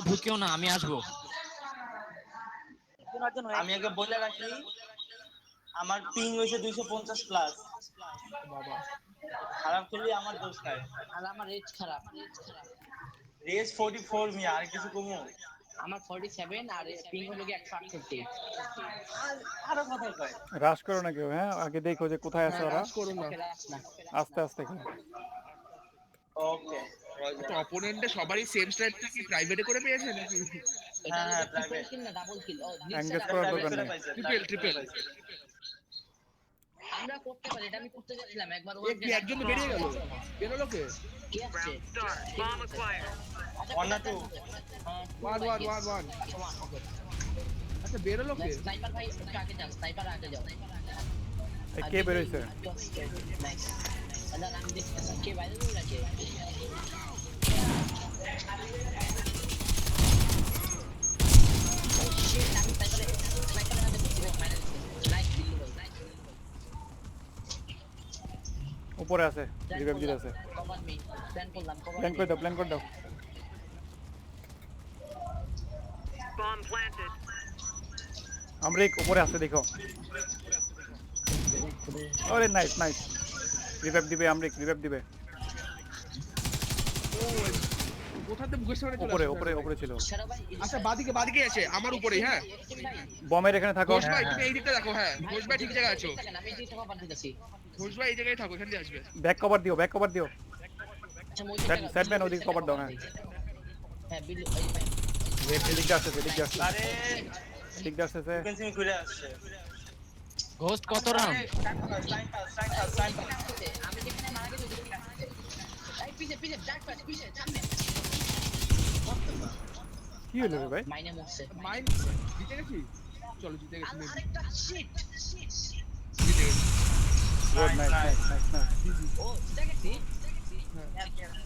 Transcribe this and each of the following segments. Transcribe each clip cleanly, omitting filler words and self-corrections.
ঢুকিও না, আমি আসবো। আমি আগে বলে রাখি, আমার পিং হয়েছে 250 প্লাস। বাবা খারাপ খেললে আমার দোষ নাই। আর আমার রেজ খারাপ। রেস 44 মিয়া, আর কিছু কমু? আমার 47 আর পিং হলো কি 168। আরো কথা কয়। রাশ করো না কেউ, হ্যাঁ আগে দেখো যে কোথায় আছে ওরা। রাশ করো না। ওকে রাখ না। আস্তে আস্তে খেলো। ওকে তো অপোনেন্টে সবারই সেম স্ট্র্যাটেজি কি প্রাইভেটে করে পেয়েছে নাকি? এটা হ্যাঁ, ট্রিপল private। কিল না ডাবল কিল? ও Engage নিচে করার ডাবল। দরকার নেই। ট্রিপল। আমরা করতে পারি, এটা আমি করতে যাচ্ছিলাম একবার। এ কি একজন তো বেরিয়ে গেল? বেরোলো কে? কি আসছে? One না two? ওয়ান। আচ্ছা বেরোলো কে? স্নাইপার ভাই আগে যাও, স্নাইপার আগে যাও। কে বেরোইছে? নাইস। আচ্ছা আমি দেখতেছি কে বাইরে বেরোলো কে। উপরে আছে, রিভাইভ দিতে আছে। প্ল্যান করে দাও, প্ল্যান করে দাও। আমরিক উপরে আছে দেখো। আরে নাইস নাইস, রিভাইভ দিবে আমরিক, রিভাইভ দিবে। ও কোথাতে বুকের সামনে চলে উপরে আসছে? উপরে উপরে ছিল। আচ্ছা বাদিকে আছে আমার উপরেই। হ্যাঁ বমের এখানে থাকো। ঘোষ ভাই তুমি এই দিকটা দেখো। হ্যাঁ ঘোষ ভাই ঠিক জায়গায় আছো। আমি দিতে কভার দিতেছি। ঘোষ ভাই এই জায়গায় থাকো, এখান দিয়ে আসবে। ব্যাক কভার দিও, ব্যাক কভার দিও। আচ্ছা মই সেটম্যান ওদিকে কভার দাও। হ্যাঁ হ্যাঁ বিল এদিকটা আসছে, এদিকটা আসছে, আরে এদিকটা আসছে। ডিফেন্সিং ঘুরে আসছে। ঘোস্ট কত রাউন্ড? স্নাইপার। আমি যেখানে মারা গেছি এই পিছে পিছে সামনে। কি হলো রে ভাই? মাইনে মুছছে। মাইন জিতে গেছি। চলো জিতে গেছি। আরেকটা শিট। জিতে গেছি। Good, nice nice nice nice. ও জিতে গেছি।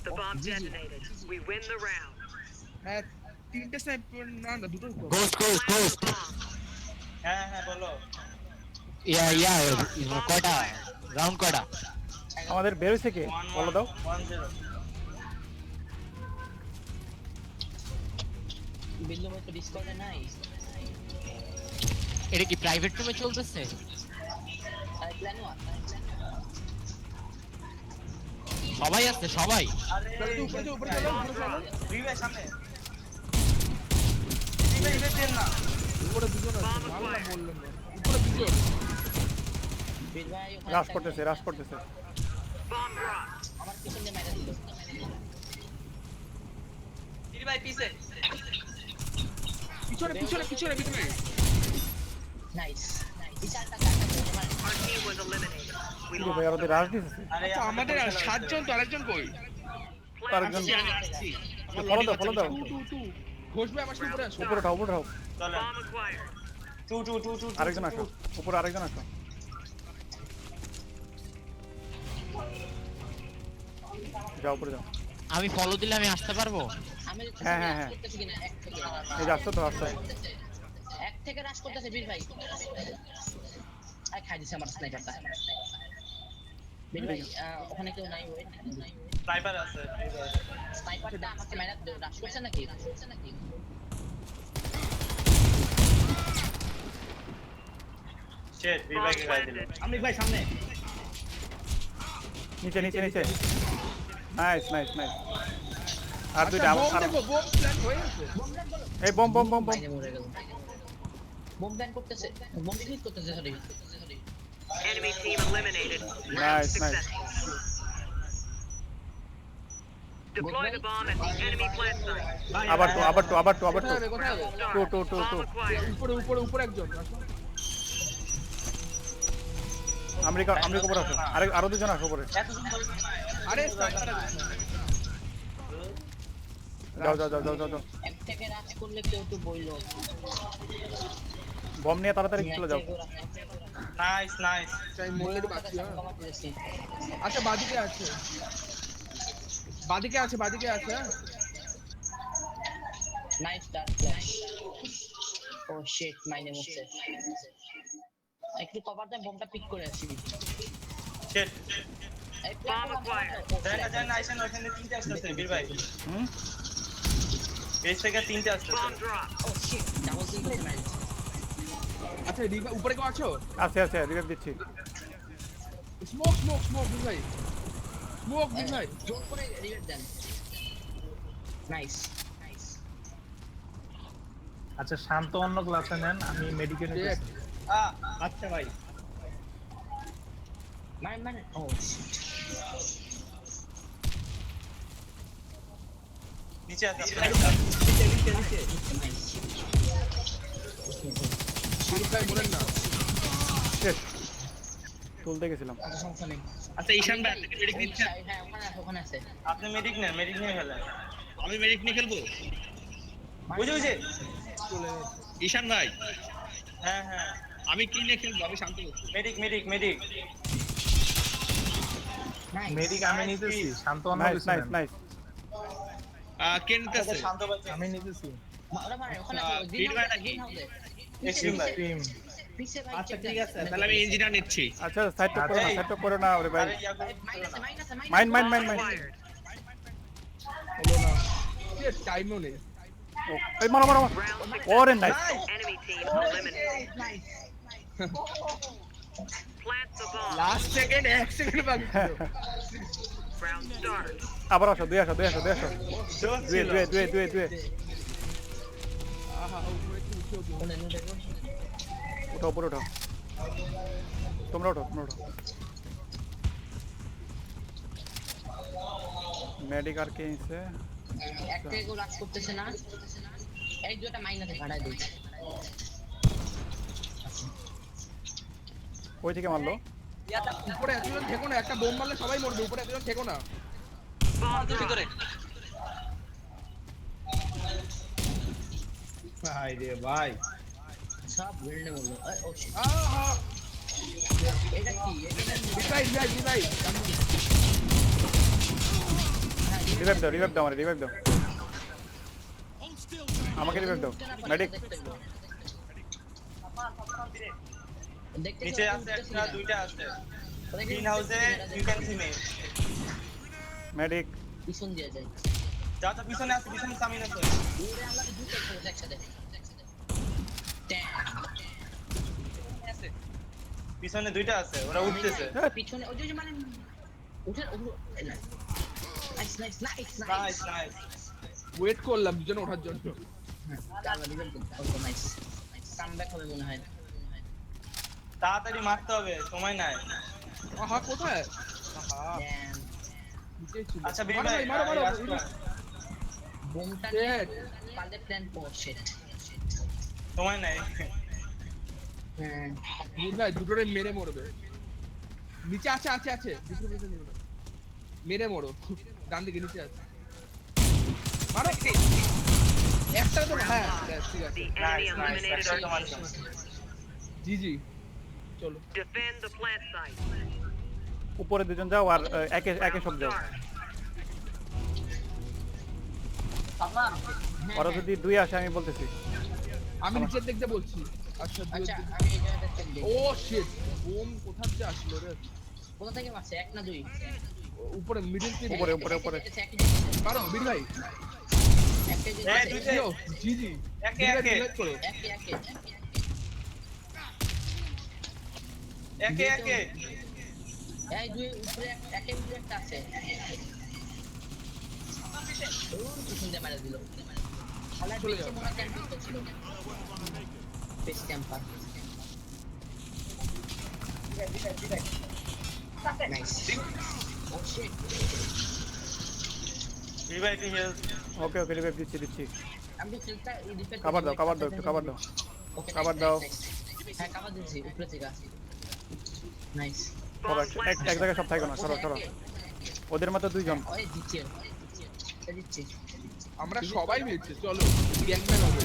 The bomb detonated. We win the round. হ্যাঁ তিনটে স্নাইপার না দুটো। ঘোস্ট হ্যাঁ বলো। ইয়া কয়টা রাউন্ড কয়টা? আমাদের বেরোইছে কে বলো দাও। 1-0। বিল্লু ভাই তো ডিসকর্ডে নাই। এটা কি প্রাইভেট রুমে চলতেছে? আরে প্ল্যান ওয়ান। সবাই আছে সবাই। আরে উপরে চলো। রিভাই সামনে। রিভাই দেন না। উপরে দুজন আছে। ভালো না বললেন না। উপরে দুজন। বিল ভাই ওখানে রাশ করতেছে। Bomb dropped. আমার পিছনে মাইরা দিল। রিভাই পিছে। পিছনে। নাইস। বিচারটা Our team was eliminated. We কি রে lost ভাই, the আমাদের রাশ দিতেছে। আরে আচ্ছা আমাদের আর 7 জন তো আরেকজন কই? আরেকজন আসছি। ফলো দাও। টু ঘোষ ভাই আমার সাথে উপরে আসো। উপরে উঠাও চলো। bomb acquired. 2 আরেকজন আসো, উপরে আরেকজন আসো। যাও উপরে যাও। আমি ফলো দিলে আমি আসতে পারবো? আমি হ্যাঁ। করতেছি কিনা এক থেকে। এই যে আসছো তো, আসছো। এক থেকে রাশ করতেছে বীর ভাই। আই খাই দিছে আমার স্নাইপারটা। বীর ভাই ওখানে কেউ নাই। ওয়েট স্নাইপার আছে। স্নাইপারটা আমাকে মাইরা দিও। রাশ করছে নাকি? শেট রিভাইকে গায় দিল। আমি ভাই সামনে। নিচে নাইস আর দুইটা বোম আর দেখো, বোম প্ল্যান হয়ে গেছে। এই বম মাইনে মরে গেল। বোম ব্যান করতেছে। বোম ক্লিক করতেছে sorry. Enemy team eliminated. Round Nice. successful. Deploy the bomb at the enemy plant site. আবার তো কোথায় হবে? Two Bomb acquired. উপরে একজন আসো। আমেরিকা উপরে আসো। আরো দুজন আসো উপরে। এতজন ধরে আরে স্নাইপার যাও। এক থেকে রাশ করলে কেউ একটু বইলো। বম নিয়ে তাড়াতাড়ি চলে যাও। নাইস। চাই মোলের বাকি। কভার দিয়েছি। আচ্ছা বাদিকে আছে। হ্যাঁ নাইস ডার্ক ফ্ল্যাশ। ও শিট মাইনে মুছছে। একটু কভার দেন, বোমটা পিক করে আসি। শেট এই প্ল্যান Bomb acquired. দেন আইসেন ওখানে তিনটে আসছে বীর ভাই। বেশ থেকে তিনটে আসতেছে Bomb drop. ও শিট ডাবল কিল করতে মারি আচ্ছা উপরে কেউ আছো? আছে আছে রিভাইভ দিচ্ছি। স্মোক বিন ভাই, স্মোক বিন ভাই। জোর করে রিভাইভ দেন নাইস আচ্ছা শান্ত অন্য ক্লাসে নেন, আমি মেডিকেল Shit. আচ্ছা ভাই মানে ও শিট নিচে আছে বিন ভাই বলেন না। শেষ তুলতে গেছিলাম। সমস্যা নেই আচ্ছা ঈশান ভাই আপনি মেডিক নিচ্ছেন? হ্যাঁ ওখানে আছে আপনি মেডিক নিয়ে ফেলেন আমি মেডিক নিয়ে খেলবো। বুঝে ঈশান ভাই হ্যাঁ আমি কি নিয়ে খেলবো? আমি শান্ত বলছি। মেডিক নাইস মেডিক আমি নিতেছি, শান্ত অন্য নাইস কিছু নাইস নেন। নাইস। কে নিতেছে? শান্ত পাচ্ছে আমি নিতেছি ওরা মানে ওখানে বিন ভাই নাকি? এক্সট্রিম ভাই টিম। পিছে ভাই আচ্ছা ঠিক আছে তাহলে আমি ইঞ্জিনিয়ার নিচ্ছি। আচ্ছা সাইড টপ করো না, সাইড টপ করো না ওরে ভাই। আরে ইয়া করো। Mine Acquired. হলো না। Shit, টাইমও নেই। এই মারো Round ওরে nice. enemy team eliminated. Plant the bomb. Last second 1 second বাকি ছিল। Round start. আবার আসো দুই আসো জোর ছিল। দুই আহা উপরে কি উঠে উঠো উপরে উঠো। তোমরা উঠো মেডিক আর কে নিছে? একটা কেউ রাজ করতেছে না এই দুটো মাইনাসে ভাড়ায় দিই ওই থেকে মারলো। উপরে এতজন থেকো না, একটা বোম মারলে সবাই মরবে। উপরে এতজন থেকো না। Bomb drop. ভাই রে ভাই সব বিল্ডে বললো ও শিট আহা এটা কি বিন ভাই রিভাইভ দাও আমারে রিভাইভ দাও। আমাকে রিভাইভ দাও মেডিক। নিচে আছে একটা দুইটা আছে গ্রিন হাউসে ইউ ক্যান সি মি মেডিক পিছন দিয়ে যায় যা তো পিছনে সামিন আছে দূরে আমরা দুটো খেলতে একসাথে পিছনে দুইটা আছে ওরা উঠতেছে পিছনে ওই যে মানে উঠে নাইস নাইস নাইস ওয়েট করলাম দুজন ওঠার জন্য। নাইস কামব্যাক হবে মনে হয় তাড়াতাড়ি মারতে হবে সময় নাই আহা কোথায়? আহা Damn. নিচে ছিল। আচ্ছা বিন মারো ভাই ভাই, মারো বোমটা Shit. পালে প্ল্যান পর শিট সময় নাই হ্যাঁ বিন ভাই দুটোরে মেরে মরবে। নিচে আছে দুটো মেরে মরো। ডান দিকে নিচে আছে। মারো একটা তো হ্যাঁ ঠিক আছে। The enemy নাইস eliminated একটা our মারছে জি চলো Defend the plant site. উপরে দুজন যাও আর একে সব যাও। ওরা যদি দুই আসে আমি বলতেছি। আমি নিচের দেখতে বলছি। আচ্ছা আচ্ছা আমি এই জায়গাটা চেক দিই ও শিট বোম কোথা থেকে আসলো রে? কোথা থেকে মারছে এক না দুই উপরে মিডল থেকে উপরে মারো বিন ভাই। একটা যে এই দুইটা জি একে করো। একে এই দুই উপরে একে উপরে একটা আছে ওর পিছন দিয়ে মারা দিল শালা বেঁচে মনে ক্যাম্পিং করছিল বেস ক্যাম্পার নাইস ও শিট রিভাইভ হিল ওকে রিভাইভ দিচ্ছি। আমি খেলতে ডিফেক্ট কভার দাও একটু কভার দাও। cover দাও। হ্যাঁ কভার দিচ্ছি উপরে থেকে নাইস সবাই এক জায়গায় সব থাকো না, সরো ওদের মতো দুইজন। ওই দিচ্ছি আমরা সবাই মিলছে চলো গ্যাংম্যান হবে।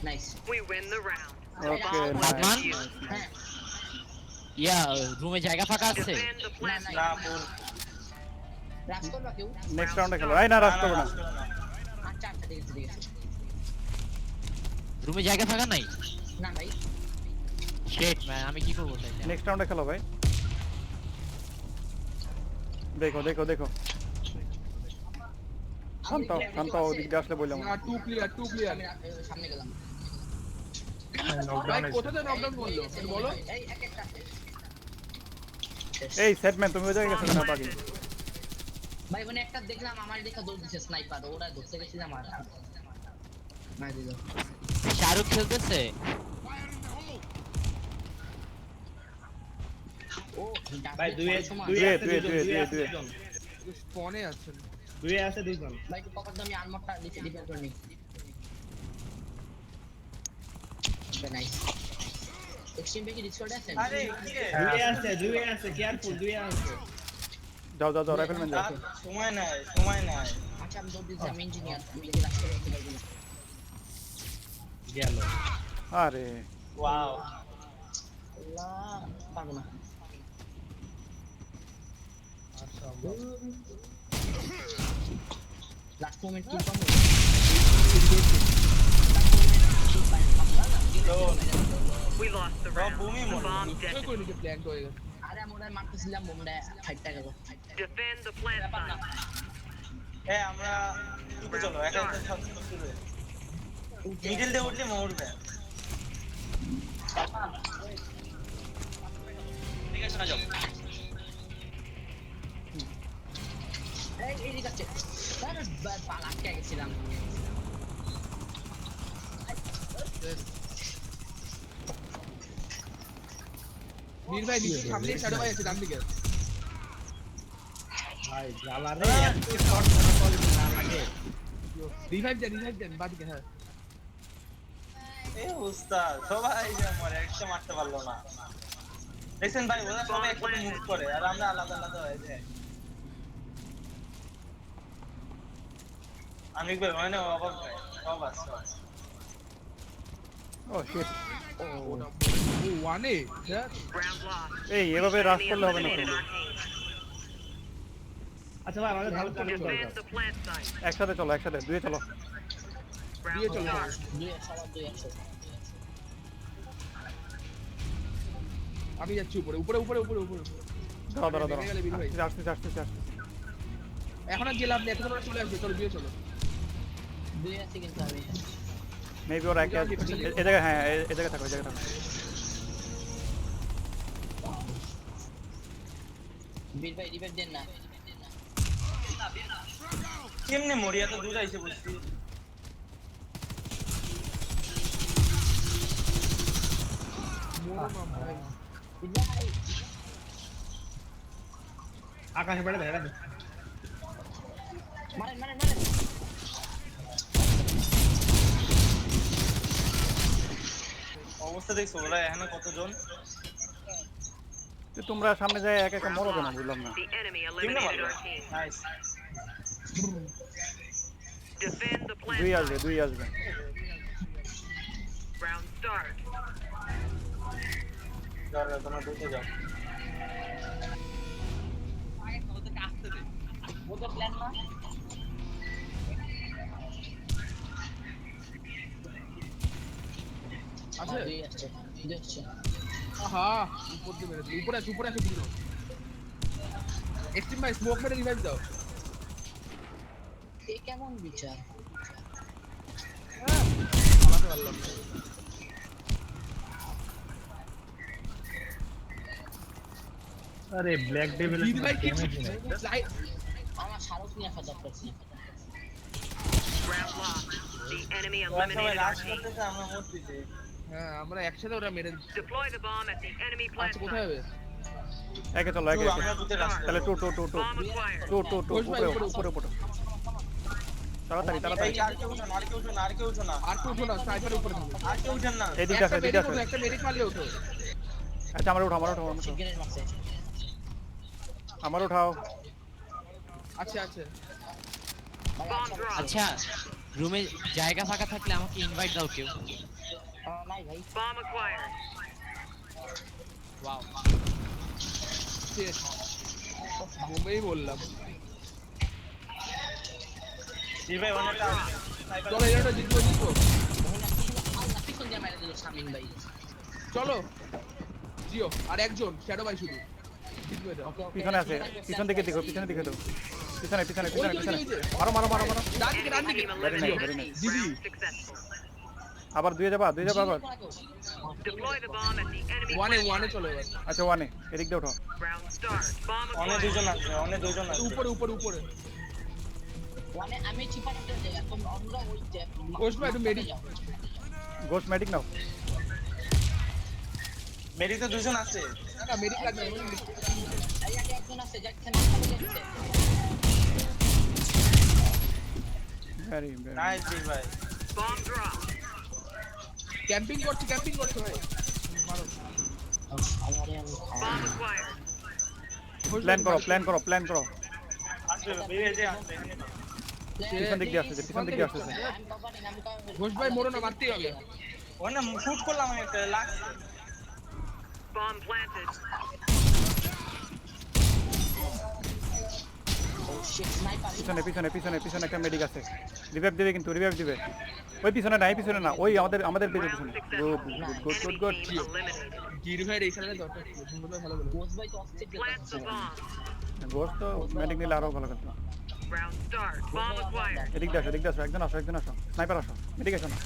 Nice We win the round. ওকে আদমান হ্যাঁ ইয়া রুমে জায়গা ফাঁকা আছে? Defend the plant না site. ফুল রাশ করবা কেউ নেক্সট রাউন্ডে খেলো। এই না রাশ করবো না। আচ্ছা ঠিক আছে রুমে জায়গা ফাঁকা নাই? না ভাই শিট ম্যান আমি কি করব তাইলে? নেক্সট রাউন্ডে খেলো ভাই। দেখো শান্ত ওদিক দিয়ে আসলে বললাম না, টু ক্লিয়ার। আমি সামনে গেলাম। ভাই কোথাতে নকডাউন করলো বলো? এই এক একটা আছে। এই সেটম্যান তুমি ওই জায়গায় গেছো না পাগি ভাই ওখানে একটা দেখলাম আমার দেখা দৌড় দিছে স্নাইপার, ওরা ধরতে গেছিলাম আর মার দিল। শাহরুখ খেলতেছে। ও ভাই দুয়ে দুয়ে, দুয়ে। স্পনে আছেন। দুয়ে আছে দুইজন। ভাই একটু পকেট দামি আর্মারটা রিপেয়ার করে নি। নাইস। এক্সট্রিম বেকি ডিসকর্ডে আছেন? আরে কি রে দুয়ে আছে কেয়ারফুল দুয়ে আছে। যাও রাইফেলম্যান যাও আর সময় নাই আচ্ছা আমি দৌড় দিচ্ছি, আমি ইঞ্জিনিয়ার, আমি দেখি রাস্তা দেখতে পারবো না। গেল। আরে ওয়াও আল্লাহ পারবো না। লাস্ট মোমেন্ট কি পাবো? We lost the round. booming The one. bomb নিশ্চয় করে detonated. নিচে প্ল্যান হয়ে গেছে। আরে আমরা মারতেছিলাম বোমটা ফাইটটা গেল। Defend the plant site. আমরা টুকে চলো একটা সব শুরু মিডল দিয়ে উঠলে মরবে ঠিক আছে না যাও এই দিকে আছে। আরে বাল আটকে গেছিলাম। নীল ভাই নিচে সামনে শ্যাডো ভাই আছে ডান দিকে। ভাই জ্বালা রে এত শর্ট কল না লাগে। রিভাইভ দেন বাদিকে। হ্যাঁ এই উস্তাদ সবাই যে মরে একটা মারতে পারলো না দেখছেন ভাই ওরা সবাই একসাথে মুভ করে আর আমরা আলাদা হয়ে যাই আমি ভাই মানে অবাক ভাই অবাক ও শিট ও ওয়ানে হ্যাঁ Round lost. এই এভাবে রাশ Enemy করলে হবে না eliminated কিন্তু। our team. আচ্ছা ভাই আমাদের ভালো চালু দরকার। Defend the plant site. একসাথে চলো দুয়ে চলো দিয়ে Round চলো start. দুই সবার দুই আছে। আমি যাচ্ছি উপরে। দাঁড়াও ভেঙে গেলে বীর ভাই। আসতেছি এখন আর জেলা আপনি এখন ওরা চলে আসবে। চলো দিয়ে চলো। দুই আছে কিন্তু আমি। মেবি ওরা একে এই জায়গায় হ্যাঁ এই জায়গায় থাকো বীর ভাই রিপেয়ার দেন না। কেমনে মরিয়া তো দূর আইছে বলছি মোড়ো না ভাই। বীর ভাই আকাশে বেড়ে দেখা দে। মারেন। অবস্থা দেখছো ওরা এখানে কতজন তো তোমরা সামনে যায় একা মরো কেন বুঝলাম না The enemy কেমনে eliminated মারলো our team. Nice Defend the plant দুই site. আসবে Round start. যাও তোমরা দুটো যাও ওদের প্ল্যান না। আছে দুই আসছে। আহা উপর দিয়ে মেরে দিল। উপরে আছে দুটো। এক্সট্রিম ভাই স্মোক মেরে রিভাইভ দাও। এ কেমন বিচার? পালাতে পারলাম না। আরে ব্ল্যাক ডেভিল বীর ভাই কি আমার শাহরুখ নিয়ে আসা দরকার ছিল। Round lost. The enemy ওরা সবাই eliminated our রাশ team. করতেছে আমরা মরতেছি হ্যাঁ আমরা একসাথে ওরা মেরে Deploy the bomb at the enemy plant আচ্ছা কোথায় site. হবে? একে চলো আমরা দুটো রাশ তাহলে টু Bomb acquired. উপরে তাড়াতাড়ি এই আর কেউ উঠো না আর কেউ উঠো না আর তো উঠো না, স্নাইপার উপরে থাকো। আর কেউ উঠেন না এদিকে একটা আসো মেডিক ওঠো, একটা মেডিক মারলে ওঠো। আচ্ছা আমার উঠাও গ্রেনেড মারছে। আমার উঠাও আচ্ছা আচ্ছা Bomb drop. আচ্ছা রুমে জায়গা ফাঁকা থাকলে আমাকে ইনভাইট দাও কেউ। নাই ভাই। Bomb acquired. ওয়াও শেষ বোমেই বললাম। জি ভাই অনেকটা চলো এটা জিতবো আল্লাহ পিছন দিয়ে মেরে দিল শামিন ভাই। চলো জিও আর একজন শ্যাডো ভাই শুধু জিতবে এটা। পিছনে আছে পিছন দিকে দেখো পিছনে পিছনে ওই পিছনে যে, পিছনে ওই যে। মারো মারো মারো মারো ডান দিকে ডান দিকে Team Very nice, eliminated. very nice. Didi. Round successful. আবার দুয়ে যাবা আবার Deploy the bomb at the enemy ওয়ানে plant ওয়ানে site. চলো এবার আচ্ছা ওয়ানে এদিক দিয়ে ওঠো Round start. Bomb অনেক acquired. দুজন আছে অনেক দুজন আছে উপরে উপরে উপরে মানে আমি চিপাটাতে যাই এখন আমরা ওই যে কোষ ভাই, একটু মেডি- গোস্ট ম্যাটিক নাও মেরি তো দুজন আছে না না মেডিক লাগবে না, এই আগে একজন আছে যাচ্ছে মাথা বলে যাচ্ছে ভেরি ভেরি নাইস বীর ভাই Bomb drop. ক্যাম্পিং করছে ভাই মারো আমারে আমি Bomb acquired. কোষ প্ল্যান ভাই, করো প্ল্যান করো আসবে বেরিয়ে যে আসবে এখানে পিছন দিক দিয়ে আসছে পিছন দিক দিয়ে আসছে আমি বাবারে নাম কর ঘোষ ভাই মরো না, মারতেই হবে। ওখানে শুট করলাম আমি একটা লাগছে Bomb planted. স্নাইপার পিছনে পিছনে পিছনে পিছনে একটা মেডিক আছে রিভাইভ দিবে কিন্তু রিভাইভ দিবে ওই পিছনে না এই পিছনে না ওই আমাদের দিকে পিছনে good good good good Enemy team eliminated. Gir ভাই এইখানে দরকার ছিল, ঘোষ ভাই ভালো বলে। কোচ ভাই তো অস্থির Plant the bomb. গোস্ট তো মেডিক নিলে আরো ভালো কথা Round start. Bomb acquired. এদিক দিয়ে আসো একজন আসো স্নাইপার আসো মেডিক আসো না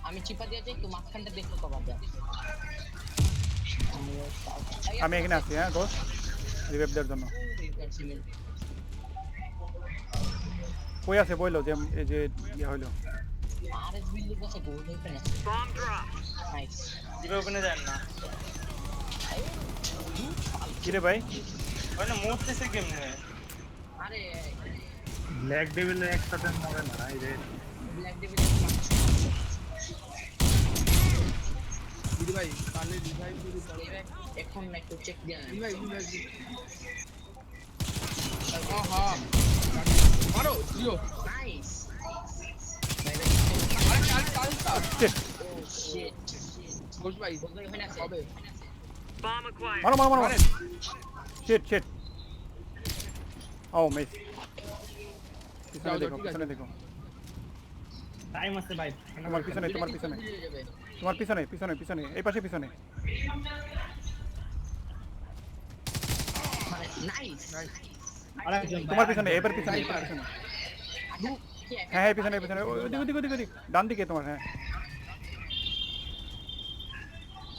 আমি চিপা দিয়ে যাই তো মাঝখানটা দেখতে কভার দাও আমি এখানে আছি হ্যাঁ গোস্ট রিভাইভ দেওয়ার জন্য কই আছে বইলো যে এই যে ইয়া হইলো আরএস বিল্ডিং আছে গোল হয়ে ফেলে Bomb drop. নাইস দিবে ওখানে যান না কি রে ভাই ওখানে মরতেছে কেমনে আরে ব্ল্যাক ডেভিলের একসাথে মরে না এই রে ব্ল্যাক ডেভিলের গির ভাই পারলে রিভাইভ শুরু করো। এখন একটু চেক দিয়ে নেন। রিভাইভ হ্যাঁ মারো জিও নাইস আরে চাল Shit. ও শিট ঘোষ ভাই গোল ভাই ওখানে আছে হবে Bomb acquired. মারো শিট ও মিস যাও, পিছনে দেখো ঠিক আছে। পিছনে দেখো টাইম আছে ভাই তোমার পিছনে পিছনে এই পাশে পিছনে মানে নাইস আরেকজন তোমার পিছনে এবার পিছনে হ্যাঁ পিছনে ওদিক ডান দিকে তোমার হ্যাঁ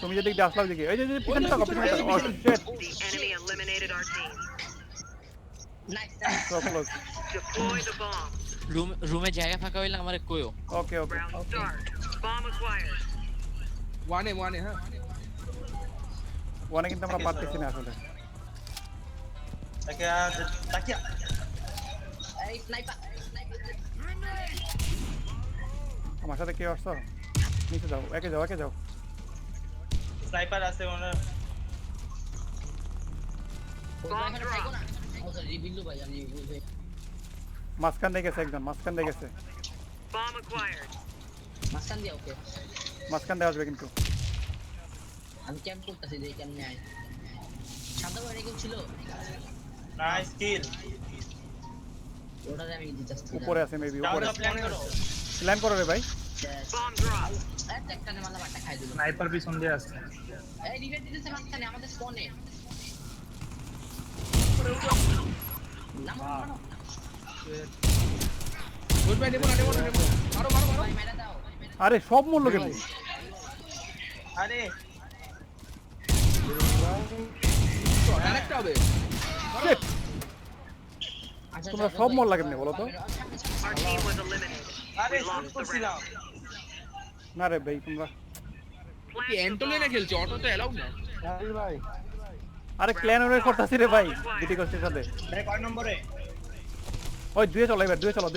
তুমি যেদিক দিয়ে আসলাম দিকে এই যে পিছনে তাকাও oh shit The enemy eliminated our team. Nice so close Deploy the bomb. রুমে জায়গা ফাঁকা হইলে আমারে কইও ওকে Round start. Bomb acquired. ওয়ানে হ্যাঁ ওখানে কিন্তু আমরা পারতেছি না আসলে তাকে এই স্নাইপার আমার সাথে কেউ আসছো নিচে যাও একে যাও স্নাইপার আছে ওনার Bomb drop. ও সরি বিল্লু ভাই আমি বুঝে মাঝখান দিয়ে গেছে একজন Bomb acquired. মাস্টার দিয়া ওকে মাঝখান দিয়ে আসবে কিন্তু আমি ক্যাম্প করতেছি যে কেমনে আয় শান্ত ভাই এরকম ছিল নাইস কিল ওটাতে আমি দিতেছি উপরে আছে মেবি যাও উপরে প্ল্যান করো প্ল্যান করো রে ভাই Bomb drop. একটা নে মালা বাটা খাই দিল স্নাইপার পিছন দিয়ে আসছে এই রিভেট দিতেছে মাঝখানে আমাদের স্পনে নামো ঘোষ ভাই নেবো না মারো ভাই মেরা দাও আরে সব মূল্য কেমন আরে ডাইরেক্ট হবে আচ্ছা তোমরা সব মল লাগে কেমনে বলো তো Our team was eliminated. আরে We শুট lost the করছিলাম round. না রে ভাই তোমরা Plant কি the অ্যান্টোলিনা bomb. খেলছে অটো তো এলাউ না আরে ক্ল্যান ওরে করতেছি রে ভাই দুটি গোষ্ঠীর সাথে ভাই কয় নম্বরে ওই দুয়ে চলো এবার দুয়ে দুয়ে চলো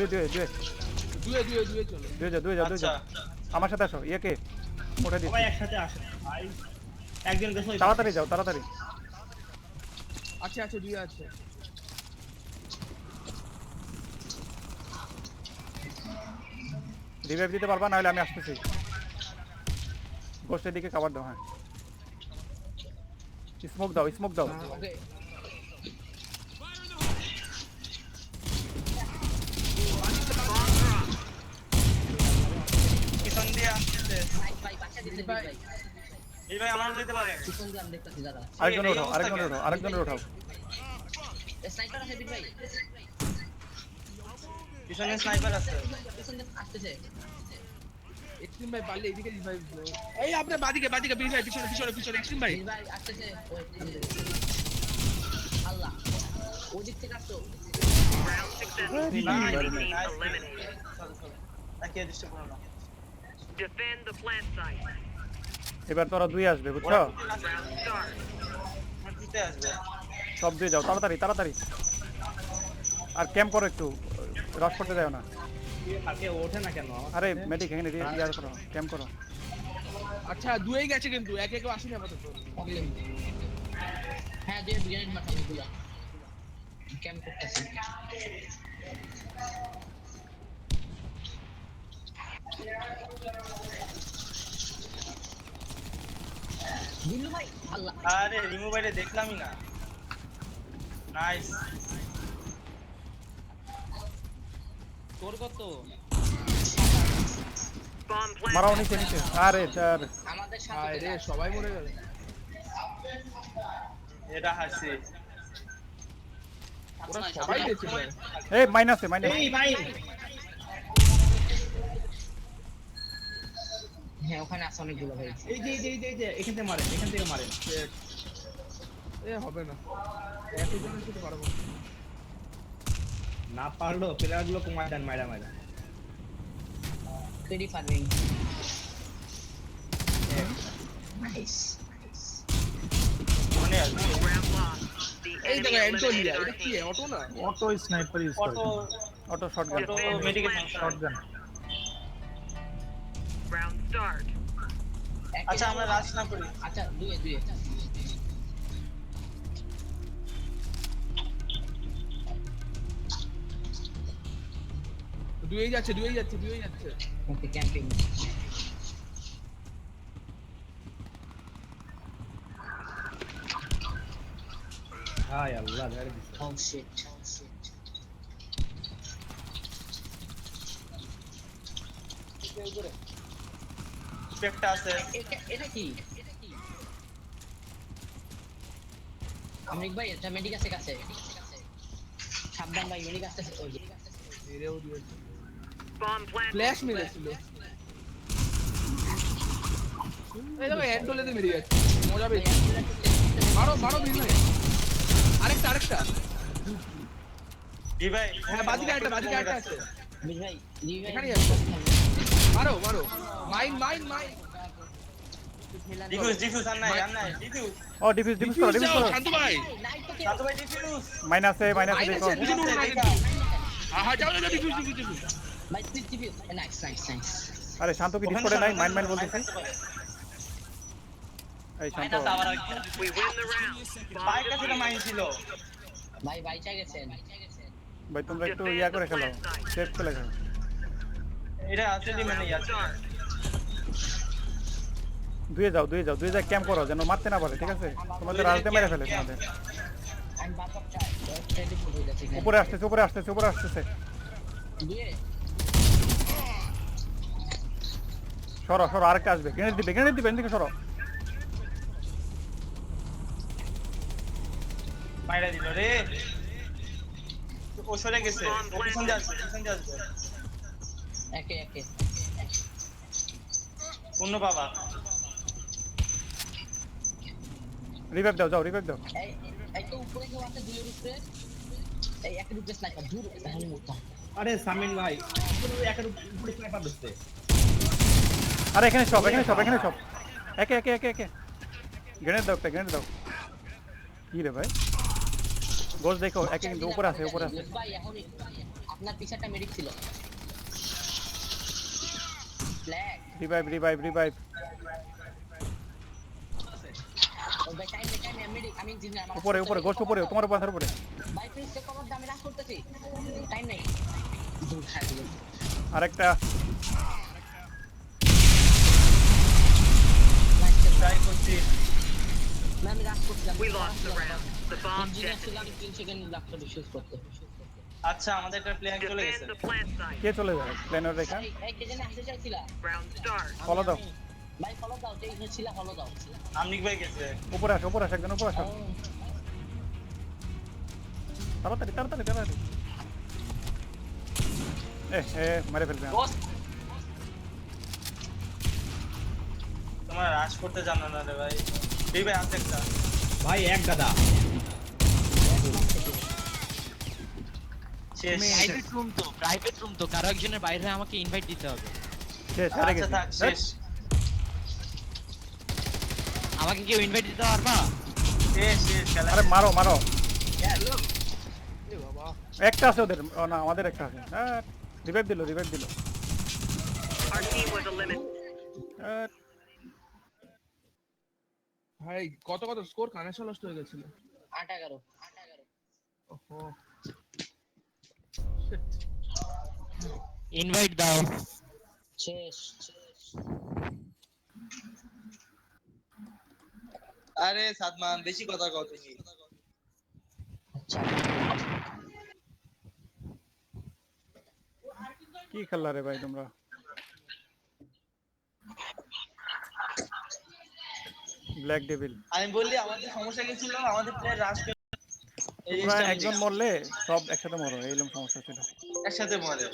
যাও আমার সাথে আসো ইয়েকে উঠে দিচ্ছি সবাই একসাথে আসে ভাই একজন গেছে তাড়াতাড়ি যাও আছে দুই আছে রিভাইভ দিতে পারবা নাহলে আমি আসতেছি গোষ্ঠীর দিকে কভার দাও হ্যাঁ স্মোক দাও ওকে পিছন দিয়ে আসছে নাইস ভাই বাচ্চা দিতে ভাই এই ভাই আমার দিতে পারে পিছন দিয়ে আমি দেখতেছি দাদা আরেকজনের উঠাও স্নাইপার আছে বীর ভাই পিছনে স্নাইপার আছে পিছন দিয়ে আসতেছে এক্সট্রিম ভাই পারলে এদিকে রিভাইভ দাও এই আপনি বাদিকে বীর ভাই পিছনে এক্সট্রিম ভাই বীর ভাই আসতেছে ওই আল্লাহ ওদিক থেকে আসতো Round successful. Enemy team eliminated. তাকে ডিস্টার্ব করো না Defend the plant site. এবার তোরা দুই আসবে বুঝছো Round start. দিতে আসবে সব দিয়ে যাও তাড়াতাড়ি আর ক্যাম্প করো একটু রশ করতে যাও না কালকে ওঠে না কেন আমার আরে মেডিক এখানে ইয়ার করো ক্যাম্প করো আচ্ছা দুয়েই গেছে কিন্তু একে কেউ আসেনি আপাতত হ্যাঁ দিয়ে গ্রেনেড মারতাম এগুলা ক্যাম্প করতেছি দিলু ভাই আল্লাহ আরে রিমুভ বাইরে দেখলামই না নাইস তোর কত Bomb মারাও planted. নিচে আরে স্যার আমাদের আয় সাথে রে সবাই মরে গেল এটা হাসি ওরা সবাই গেছে ভাই এই মাইনাসে এই ভাই হ্যাঁ ওখানে আছে অনেকগুলো ভাই এই যে এখান থেকে মারেন এ হবে না একই জন্য শুতে পারবো না পারলো প্লেয়ার গুলো কমায় দেন মাইরা তৈরি ফার্মিং নাইস মনে আছে Round lost. The এই enemy দেখো এন্টোলিয়া eliminated our এটা কি team. অটো না অটো স্নাইপার ইউজ করে auto auto shotgun auto Defend the medical plant site. Shotgun Round start. আচ্ছা আমরা রাশ না করি আচ্ছা দুয়ে দুয়েই যাচ্ছে ওকে ক্যাম্পিং হাই আল্লাহ ধরে দিছে ও শিট স্পেকটা আছে এটা কি আমরিক ভাই এটা মেডিক আছে কাছে সাবধান ভাই মেডিক আছে ওই মেরেও দিয়েছে Bomb planted. ফ্ল্যাশ মেরেছিল এই দেখো এন্টোলিয়াতে মেরে যাচ্ছে মজা পেয়েছে মারো বীর ভাই আরেকটা জি ভাই হ্যাঁ বাদিকে একটা আছে বীর ভাই এখানেই আছে মারো মাইন ডিফিউজ আর নাই ডিফিউজ ও ডিফিউজ করো শান্তু ভাই সাতু ভাই ডিফিউজ মাইনাসে দেখো আহা যাও ডিফিউজ ভাই টিভি নাইস আরে শান্ত কি ডিসকর্ডে নাই মাইন বলতেছে এই শান্ত We win the round. Bomb bike কাছে defused. মাইন ছিল ভাই চা গেছেন ভাই তোমরা একটু ইয়া করে খেলো সেফ খেলে খেলো এটা আসলে মানে Round আছে start. দুয়ে যাও ক্যাম্প করো যেন মারতে না পারে ঠিক আছে তোমাদের রাজতে মেরে ফেলে তোমাদের আমি বারবার চাই রেডি হয়ে যাচ্ছে উপরে আসতেছে দুয়ে সরো আরেকটা আসবে গ্রেনেড দিবে এদিকে সরো মাইরা দিল রে ও সরে গেছে ও পিছন দিয়ে আসবে একে অন্য বাবা রিভাইভ দাও এই তো উপরে কেউ আছে দুয়ের উপরে এই একের উপরে স্নাইপার দূর তাহলে মুক্তা আরে সামিন ভাই একের উপরে স্নাইপার দিচ্ছে আরে এখানে সব একে গ্রেনেড দাও কি রে ভাই গোস দেখো একে কিন্তু উপরে আছে ভাই এখন আপনার পিছাটা মেডিক ছিল ফ্ল্যাগ রিভাইভ ও ভাই টাইম মেডিক আমি ইঞ্জিনিয়ার আমার উপরে গোস উপরে তোমার মাথার উপরে ভাই প্লিজ চেক করো আমি রাশ করতেছি টাইম নেই দূর খাই দিল আরেকটা ট্রাই করছি আমি রাশ করছিলাম We lost the round. The bomb engineer detonated. ছিলাম 3 সেকেন্ড লাগতো ডিসিউজ করতে আচ্ছা আমাদের একটা প্লেয়ার চলে গেছে Defend the plant site. কে চলে যায় প্ল্যানের রেখা এই কে জানে আসতে চাইছিলা Round start. ফলো দাও ভাই ফলো দাও, যেই ছিল ফলো দাও। আমনিক ভাই গেছে। উপরে আসো একজন উপরে আসো তাড়াতাড়ি তাড়াতাড়ি তাড়াতাড়ি মারে ফেলবে তোমার রাশ করতে জানো না রে ভাই। এই ভাই আছে একটা। ভাই এক দাদা শেষ। প্রাইভেট রুম তো কারো একজনের বাইরে হয়ে আমাকে ইনভাইট দিতে হবে। শেষ হারে আচ্ছা গেছে থাক শেষ। আমাকে কেউ ইনভাইট দিতে পারবা? শেষ খেলা। আরে মারো মারো এ বাবা একটা আছে ওদের ও না আমাদের একটা আছে রিভাইভ দিল Our team was eliminated. ভাই কত স্কোর কানেকশন লস্ট হয়ে গেছিল। 8-11। ওহো ইনভাইট দাও। শেষ। আরে সাদমান বেশি কথা কও তুমি। আচ্ছা কি খেললা রে ভাই তোমরা ব্ল্যাক ডেভিল আমি বললি আমাদের সমস্যা কি ছিল, আমাদের প্লেয়ার রাশ করে এই তোমরা জিনিসটা একজন মরলে সব একসাথে মরো এইরকম সমস্যা ছিল একসাথে মরে।